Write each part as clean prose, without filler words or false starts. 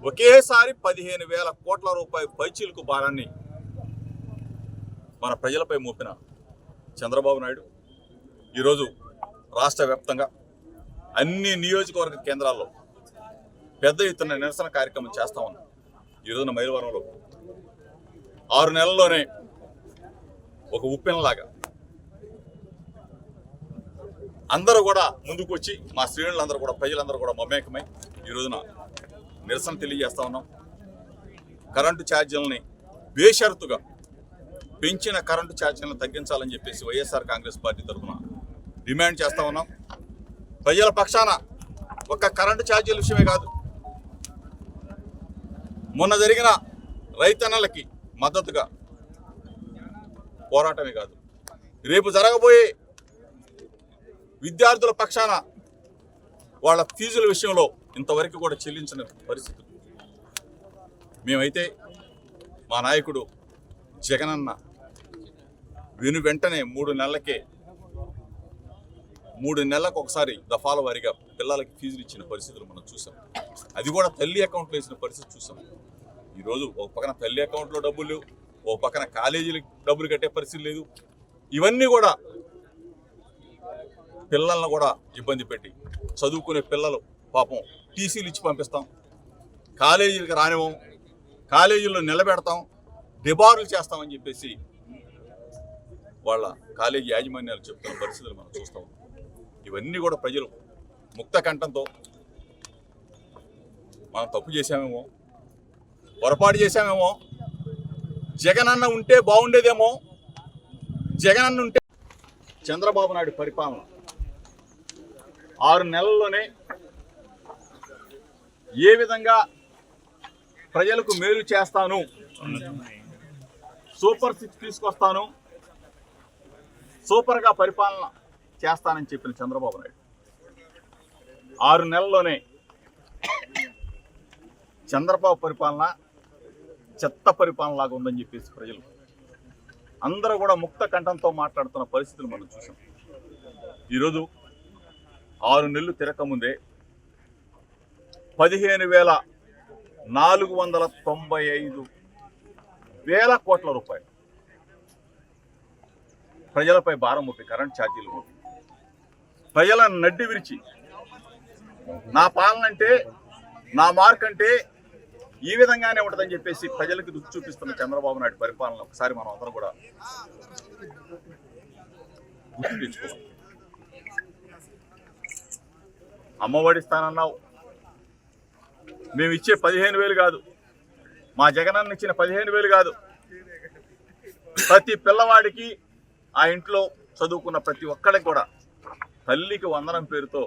ఒకేసారి 15,000 కోట్ల రూపాయల పైచీలకు భారాన్ని మన ప్రజలపై మోపిన చంద్రబాబు నాయుడు ఈరోజు రాష్ట్ర వ్యాప్తంగా అన్ని నియోజకవర్గ కేంద్రాల్లో పెద్ద ఎత్తున నిరసన కార్యక్రమం చేస్తా ఉన్నాం. ఈరోజున మైలవరంలో 6 నెలల్లోనే ఒక ఉప్పెనలాగా అందరూ కూడా ముందుకు వచ్చి మా శ్రేణులందరూ కూడా ప్రజలందరూ కూడా మమేకమై ఈ రోజున నిరసన తెలియజేస్తా ఉన్నాం. కరెంటు ఛార్జీలని బేషరతుగా పెంచిన కరెంటు ఛార్జీలను తగ్గించాలని చెప్పేసి వైఎస్ఆర్ కాంగ్రెస్ పార్టీ తరఫున డిమాండ్ చేస్తా ఉన్నాం. ప్రజల పక్షాన ఒక్క కరెంటు ఛార్జీల విషయమే కాదు, మొన్న జరిగిన రైతన్నలకి మద్దతుగా పోరాటమే కాదు, రేపు జరగబోయే విద్యార్థుల పక్షాన వాళ్ళ ఫీజుల విషయంలో ఇంతవరకు కూడా చెల్లించిన పరిస్థితి. మేమైతే మా నాయకుడు జగనన్న వెంటనే 3 నెలలకు ఒకసారి దఫాల వారీగా పిల్లలకి ఫీజులు ఇచ్చిన పరిస్థితులు మనం చూసాం. అది కూడా తల్లి అకౌంట్లో వేసిన పరిస్థితి చూసాం. ఈరోజు ఒక పక్కన తల్లి అకౌంట్లో డబ్బులు లేవు, ఒక పక్కన కాలేజీలకు డబ్బులు కట్టే పరిస్థితి లేదు. ఇవన్నీ కూడా పిల్లలను కూడా ఇబ్బంది పెట్టి చదువుకునే పిల్లలు పాపం టీసీలు ఇచ్చి పంపిస్తాం, కాలేజీలకు రానివ్వం, కాలేజీల్లో నిలబెడతాం, డిబార్లు చేస్తామని చెప్పేసి వాళ్ళ కాలేజీ యాజమాన్యాలు చెప్తున్న పరిస్థితులు మనం చూస్తాం. ఇవన్నీ కూడా ప్రజలు ముక్త కంఠంతో మనం తప్పు చేశామేమో, పొరపాటు చేశామేమో, జగనన్న ఉంటే బాగుండేదేమో, జగనన్న ఉంటే చంద్రబాబు నాయుడు పరిపాలన 6 నెలల్లోనే ఏ విధంగా ప్రజలకు మేలు చేస్తాను, సూపర్ 6 తీసుకొస్తాను, సూపర్గా పరిపాలన చేస్తానని చెప్పిన చంద్రబాబు నాయుడు 6 నెలల్లోనే చంద్రబాబు పరిపాలన చెత్త పరిపాలన లాగా ఉందని చెప్పేసి ప్రజలు అందరూ కూడా ముక్త కంఠంతో మాట్లాడుతున్న పరిస్థితులు మనం చూసాం. ఈరోజు 6 నెలలు తిరగకముందే 15,495 కోట్ల రూపాయలు ప్రజలపై భారం మోపి కరెంట్ ఛార్జీలు మోపి ప్రజలను నడ్డి విరిచి నా పాలన అంటే నా మార్క్ అంటే ఈ విధంగానే ఉంటుందని చెప్పేసి ప్రజలకు రుచి చూపిస్తున్న చంద్రబాబు నాయుడు పరిపాలన ఒకసారి మనం అందరం కూడా గుర్తు తెచ్చుకోవాలి. అమ్మఒడి ఇస్తానన్నావు, మేము ఇచ్చే 15,000 కాదు, మా జగనన్న ఇచ్చిన 15,000 కాదు, ప్రతి పిల్లవాడికి ఆ ఇంట్లో చదువుకున్న ప్రతి ఒక్కడికి కూడా తల్లికి వందనం పేరుతో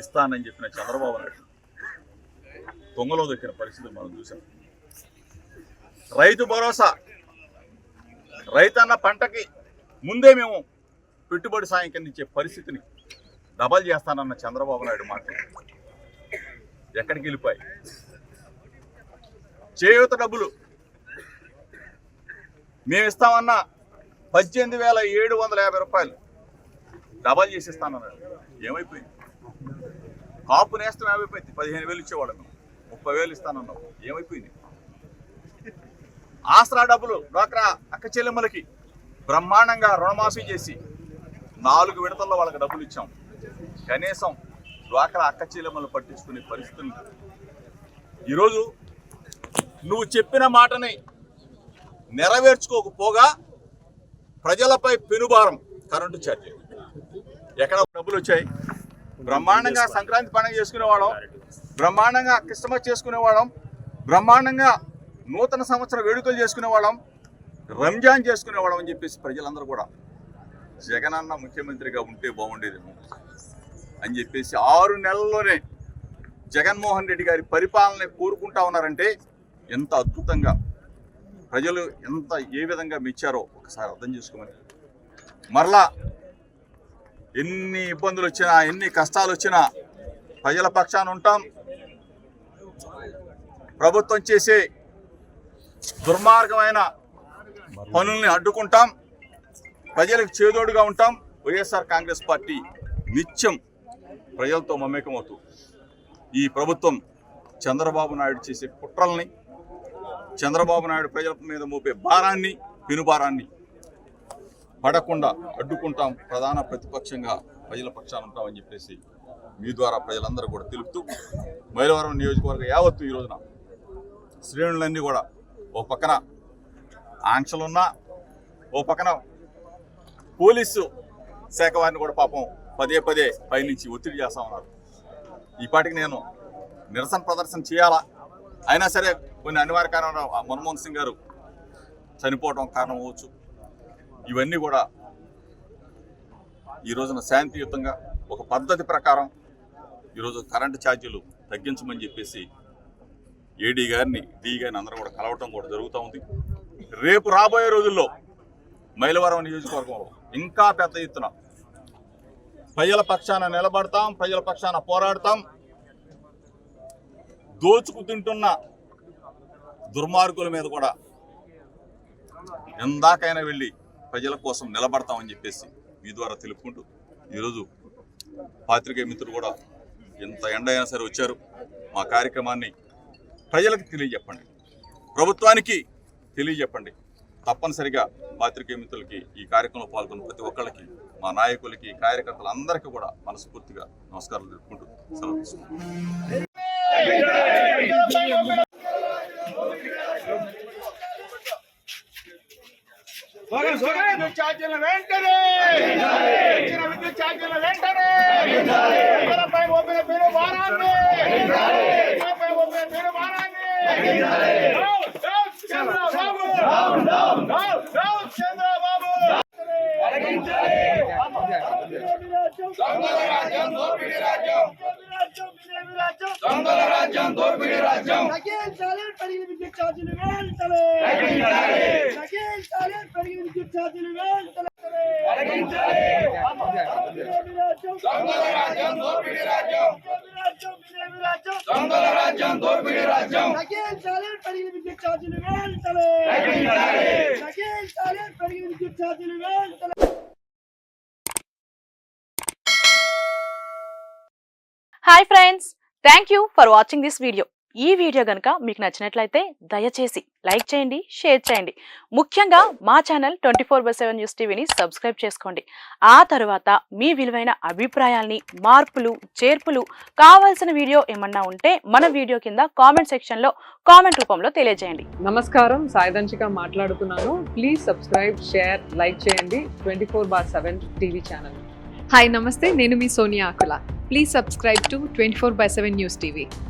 ఇస్తానని చెప్పిన చంద్రబాబు నాయుడు దొంగలో దొక్కిన పరిస్థితులు మనం చూసాం. రైతు భరోసా, రైతన్న పంటకి ముందే మేము పెట్టుబడి సాయం కింద ఇచ్చే పరిస్థితిని డబల్ చేస్తానన్న చంద్రబాబు నాయుడు మాటలు ఎక్కడికి వెళ్ళిపోయి, చేయూత డబ్బులు మేము ఇస్తామన్నా 18,750 రూపాయలు డబల్ చేసి ఇస్తానన్నాడు. ఏమైపోయింది? కాపు నేస్తం ఏమైపోయింది? 15,000 ఇచ్చేవాడు, 30,000 ఇస్తానన్నావు, ఏమైపోయింది? ఆసరా డబ్బులు డ్వాక్రా అక్క చెల్లెమ్మలకి బ్రహ్మాండంగా రుణమాఫీ చేసి 4 విడతల్లో వాళ్ళకి డబ్బులు ఇచ్చాం. కనీసం డ్వాక్రా అక్క చెల్లెమ్మలు పట్టించుకునే పరిస్థితులు. ఈరోజు నువ్వు చెప్పిన మాటని నెరవేర్చుకోకపోగా ప్రజలపై పెనుభారం కరెంటు ఛార్జీ. ఎక్కడ డబ్బులు వచ్చాయి? బ్రహ్మాండంగా సంక్రాంతి పండుగ చేసుకునేవాళ్ళం, బ్రహ్మాండంగా క్రిస్మస్ చేసుకునేవాళ్ళం, బ్రహ్మాండంగా నూతన సంవత్సర వేడుకలు చేసుకునేవాళ్ళం, రంజాన్ చేసుకునేవాళ్ళం అని చెప్పేసి ప్రజలందరూ కూడా జగనన్న ముఖ్యమంత్రిగా ఉంటే బాగుండేదేమో అని చెప్పేసి 6 నెలల్లోనే జగన్మోహన్ రెడ్డి గారి పరిపాలన కోరుకుంటా ఉన్నారంటే ఎంత అద్భుతంగా ప్రజలు ఏ విధంగా మెచ్చారో ఒకసారి అర్థం చేసుకోమని. మరలా ఎన్ని ఇబ్బందులు వచ్చినా, ఎన్ని కష్టాలు వచ్చినా ప్రజల పక్షాన ఉంటాం. ప్రభుత్వం చేసే దుర్మార్గమైన పనుల్ని అడ్డుకుంటాం, ప్రజలకు చేదోడుగా ఉంటాం. వైఎస్ఆర్ కాంగ్రెస్ పార్టీ నిత్యం ప్రజలతో మమేకమవుతూ ఈ ప్రభుత్వం చంద్రబాబు నాయుడు చేసే కుట్రల్ని, చంద్రబాబు నాయుడు ప్రజల మీద మోపే భారాన్ని, పెనుభారాన్ని పడకుండా అడ్డుకుంటాం. ప్రధాన ప్రతిపక్షంగా ప్రజల పక్షాన ఉంటామని చెప్పేసి మీ ద్వారా ప్రజలందరూ కూడా తెలుపుతూ, మైలవరం నియోజకవర్గ యావత్తు ఈ రోజున శ్రేణులన్నీ కూడా ఓ పక్కన ఆంక్షలున్నా, ఓ పక్కన పోలీసు శాఖ వారిని కూడా పాపం పదే పదే పైనుంచి ఒత్తిడి చేస్తా ఉన్నారు. ఈ పాటికి నేను నిరసన ప్రదర్శన చేయాలా, అయినా సరే కొన్ని అనివార్య కారణాలు మన్మోహన్ సింగ్ గారు చనిపోవడం కారణం అవ్వచ్చు. ఇవన్నీ కూడా ఈ రోజున శాంతియుతంగా ఒక పద్ధతి ప్రకారం ఈరోజు కరెంటు ఛార్జీలు తగ్గించమని చెప్పేసి ఏడీ గారిని, డీ గారిని అందరూ కూడా కలవటం కూడా జరుగుతూ ఉంది. రేపు రాబోయే రోజుల్లో మైలవరం నియోజకవర్గంలో ఇంకా పెద్ద ఎత్తున ప్రజల పక్షాన నిలబడతాం, ప్రజల పక్షాన పోరాడతాం. దోచుకు తింటున్న దుర్మార్గుల మీద కూడా ఎందాకైనా వెళ్ళి ప్రజల కోసం నిలబడతామని చెప్పేసి మీ ద్వారా తెలుపుకుంటూ, ఈరోజు పాత్రికేయ మిత్రులు కూడా ఎంత ఎండ అయినా సరే వచ్చారు. మా కార్యక్రమాన్ని ప్రజలకు తెలియజెప్పండి, ప్రభుత్వానికి తెలియజెప్పండి. తప్పనిసరిగా పాత్రికేయ మిత్రులకి, ఈ కార్యక్రమంలో పాల్గొన్న ప్రతి ఒక్కళ్ళకి, మా నాయకులకి, కార్యకర్తలందరికీ కూడా మనస్ఫూర్తిగా నమస్కారాలు తెలుపుకుంటూ సెలవు తీసుకుంటాం. విద్యుత్ ఛార్జీల వెంటనే విద్యుత్ ఛార్జీల వెంటనే పై మోపిన పేరు భారాన్ని పై మోపిన పేరు భారాన్ని చంద్రబాబు చంద్రబాబు దొంగల రాజ్యం దోపిడీ రాజ్యం తగ్గించాలి పెరిగిన విద్యుత్ ఛార్జీలు వెంటనే తగ్గించాలి పెరిగిన విద్యుత్ ఛార్జీలు వెంటనే దొంగల రాజ్యం దోపిడీ రాజ్యం దొంగల రాజ్యం దోపిడీ రాజ్యం తగ్గించాలి పెరిగిన విద్యుత్ ఛార్జీలు వెంటనే తగ్గించాలి పెరిగిన విద్యుత్ ఛార్జీలు వెంటనే. Hi friends, thank you for watching this video. ఈ వీడియో కనుక మీకు నచ్చినట్లయితే దయచేసి లైక్ చేయండి, షేర్ చేయండి. ముఖ్యంగా మా ఛానల్ 24/7 న్యూస్ టీవీని సబ్స్క్రైబ్ చేసుకోండి. ఆ తర్వాత మీ విలువైన అభిప్రాయాల్ని, మార్పులు, చేర్పులు, కావాల్సిన వీడియో ఏమన్నా ఉంటే మన వీడియో కింద కామెంట్ సెక్షన్లో కామెంట్ రూపంలో తెలియజేయండి. నమస్కారం, సాయిదంచిక మాట్లాడుతున్నాను. ప్లీజ్ సబ్స్క్రైబ్, షేర్, లైక్ చేయండి 24/7 టీవీ ఛానల్. హాయ్ నమస్తే, నేను మీ Sonia Akula. Please subscribe to 24/7 news TV.